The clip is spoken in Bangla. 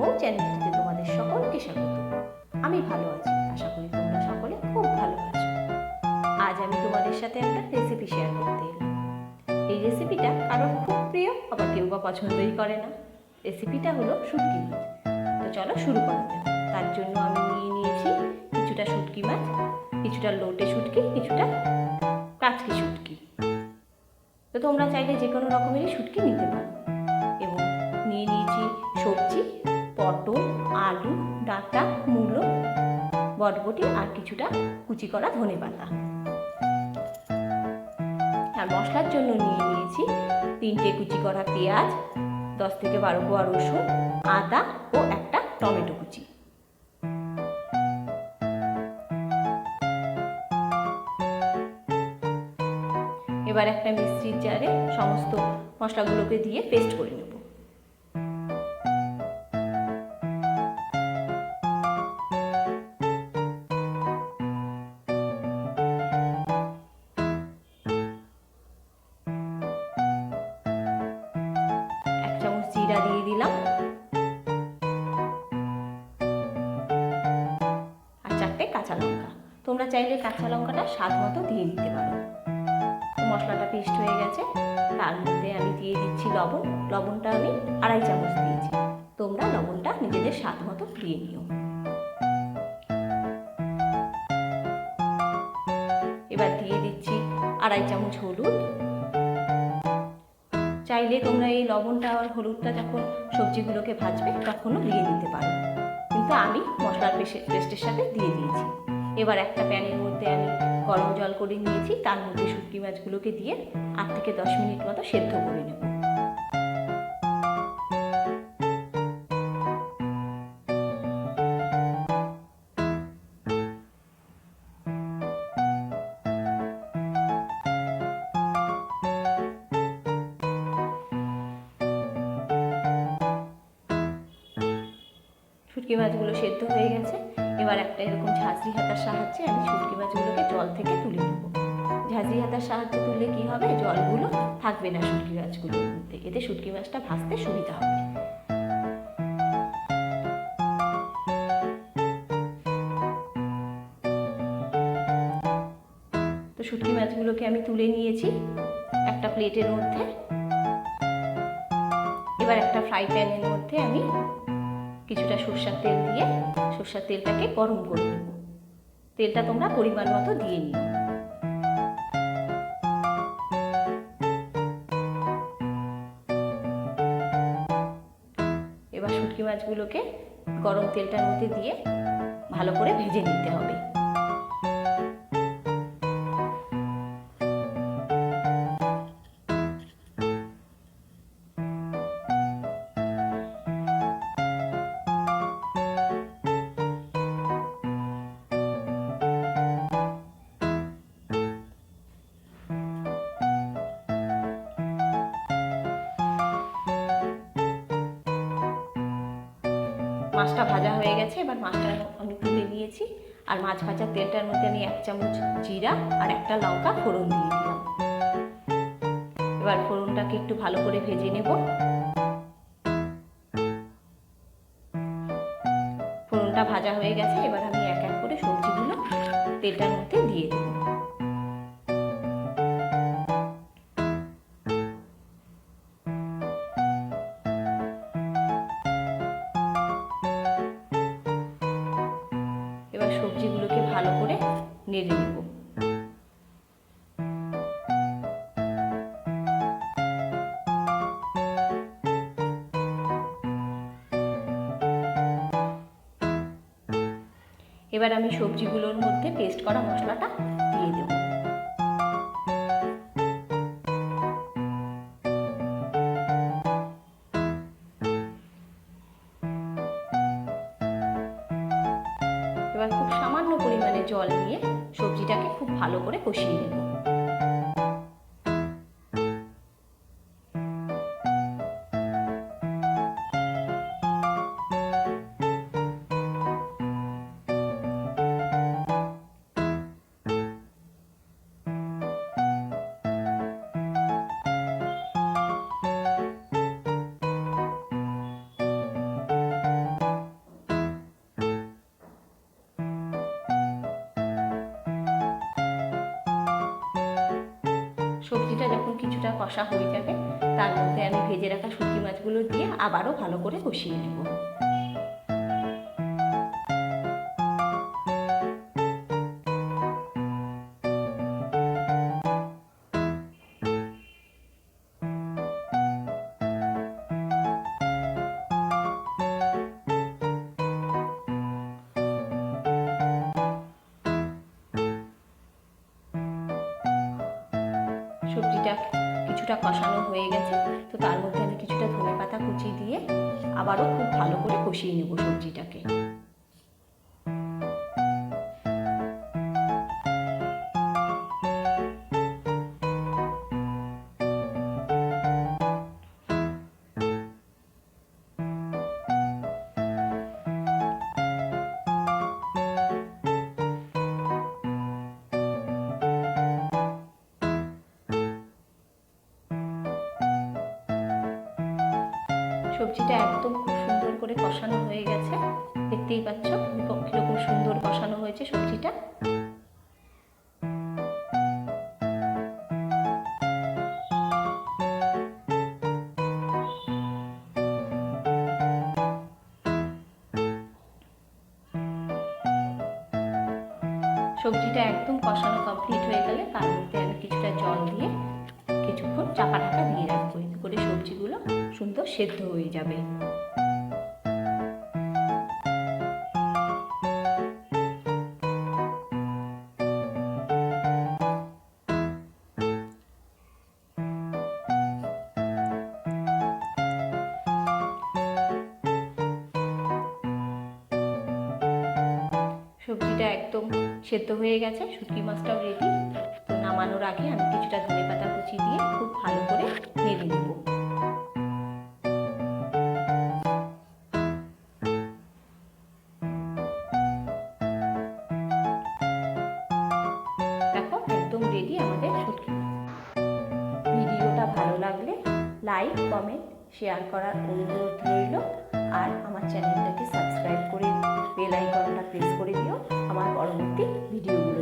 এমনভ চ্যানেলটিতে তোমাদের সকলকে স্বাগত। আমি ভালো আছি, আশা করি তোমরা সকলে খুব ভালো আছো। আজ আমি তোমাদের সাথে একটা রেসিপি শেয়ার করতে এলাম। এই রেসিপিটা কারোর খুব প্রিয়, আবার কেউ বা পছন্দই করে না। রেসিপিটা হলো শুটকি মাছ। তো চলো শুরু করা যাক। তার জন্য আমি নিয়েছি কিছুটা শুটকি মাছ, কিছুটা লোটে শুটকি, কিছুটা কাচকি শুটকি। তো তোমরা চাইলে যে কোনো রকমেরই শুটকি নিতে পারো। এবং নিয়েছি সবজি, পটল, আলু, ডাঁটা, মূলো, বটবটি আর কিছুটা কুচি করা ধনেপাতা। আর মশলার জন্য নিয়েছি 3টে কুচি করা পেঁয়াজ, 10 থেকে 12 কোয়া রসুন, আদা ও একটা টমেটো কুচি। এবার একটা মিক্সির জারে সমস্ত মশলাগুলোকে দিয়ে পেস্ট করে নেব। জিরা দিয়ে দিলাম আর 4টে কাঁচা লঙ্কা। তোমরা চাইলে কাঁচা লঙ্কাটা স্বাদ মতো দিয়ে দিতে পারো। মশলাটা পেস্ট হয়ে গেছে, তার মধ্যে আমি দিয়ে দিচ্ছি লবণ। লবণটা আমি 2.5 চামচ দিয়েছি, তোমরা লবণটা নিজেদের স্বাদ মতো দিয়ে নিও। এবার দিয়ে দিচ্ছি 2.5 চামচ হলুদ। চাইলে তোমরা এই লবণটা আর হলুদটা যখন সবজিগুলোকে ভাজবে তখনও দিয়ে দিতে পারো, কিন্তু আমি মশলার পেস্টের সাথে দিয়ে দিয়েছি। এবার একটা প্যানের মধ্যে আমি গরম জল করে নিয়েছি, তার মধ্যে শুটকি মাছগুলোকে দিয়ে 8 থেকে 10 মিনিট মতো সেদ্ধ করে নেব। শুটকি মাছগুলো সেদ্ধ হয়ে গেছে। এবার একটা এরকম ঝাঁঝরি হাতার সাহায্যে আমি শুটকি মাছগুলোকে জল থেকে তুলে নেব। ঝাঁঝরি হাতার সাহায্যে তুললে কি হবে, জলগুলো থাকবে না শুটকি মাছগুলোর মধ্যে, এতে শুটকি মাছটা ভাজতে সুবিধা হবে। তো শুটকি মাছগুলোকে আমি তুলে নিয়েছি একটা প্লেটের মধ্যে। এবার একটা ফ্রাই প্যানের মধ্যে আমি কিছুটা সরষের তেল দিয়ে সরষের তেলটাকে গরম করে নেব। তেলটা তোমরা পরিমাণ মতো দিয়ে নিও। এবার শুটকি মাছগুলোকে গরম তেলটার মধ্যে দিয়ে ভালো করে ভেজে নিতে হবে। মাছটা ভাজা হয়ে গেছে, এবার মাছটা আমি তুলে নিয়েছি। আর মাছ ভাজার তেলটার মধ্যে আমি 1 চামচ জিরা আর একটা লঙ্কা ফোড়ন দিয়ে দিলাম। এবার ফোড়নটাকে একটু ভালো করে ভেজে নেব। ফোড়নটা ভাজা হয়ে গেছে, এবার আমি এক এক করে সবজিগুলো তেলটার মধ্যে দিয়ে দেব। এবার সবজিগুলোকে ভালো করে নেড়ে নেব। এবার আমি সবজিগুলোর মধ্যে পেস্ট করা মশলাটা দিয়ে দেব। এবার খুব সামান্য পরিমাণে জল নিয়ে সবজিটাকে খুব ভালো করে কষিয়ে নেব। সবজিটা যখন কিছুটা কষা হয়ে যাবে তার মধ্যে আমি ভেজে রাখা শুটকি মাছগুলো দিয়ে আবারও ভালো করে কষিয়ে নেব। সবজিটা কিছুটা কষানো হয়ে গেছে, তো তার মধ্যে আমি কিছুটা ধনেপাতা কুচি দিয়ে আবারও খুব ভালো করে কষিয়ে নেব সবজিটাকে। সবজিটা একদম খুব সুন্দর করে কষানো হয়ে গেছে, দেখতেই পাচ্ছ কীরকম সুন্দর কষানো হয়েছে সবজিটা। সবজিটা একদম কষানো কমপ্লিট হয়ে গেলে তার মধ্যে আমি কিছুটা জল দিয়ে কিছুক্ষণ চাপা ঢাকা দিয়ে রাখবো, এতে করে সবজিগুলো সুন্দর সেদ্ধ হয়ে যাবে। সবজিটা একদম সেদ্ধ হয়ে গেছে, শুটকি মাছটাও রেডি। তো নামানোর আগে আমি কিছুটা ধনেপাতা কুচি দিয়ে খুব ভালো করে নেড়ে নেব। দেখো একদম রেডি আমাদের শুটকি। ভিডিওটা ভালো লাগলে লাইক, কমেন্ট, শেয়ার করার অনুরোধ রইল। আর আমার চ্যানেলটাকে সাবস্ক্রাইব করে বেল আইকনটা প্রেস করে দিও আমার পরবর্তী ভিডিওগুলো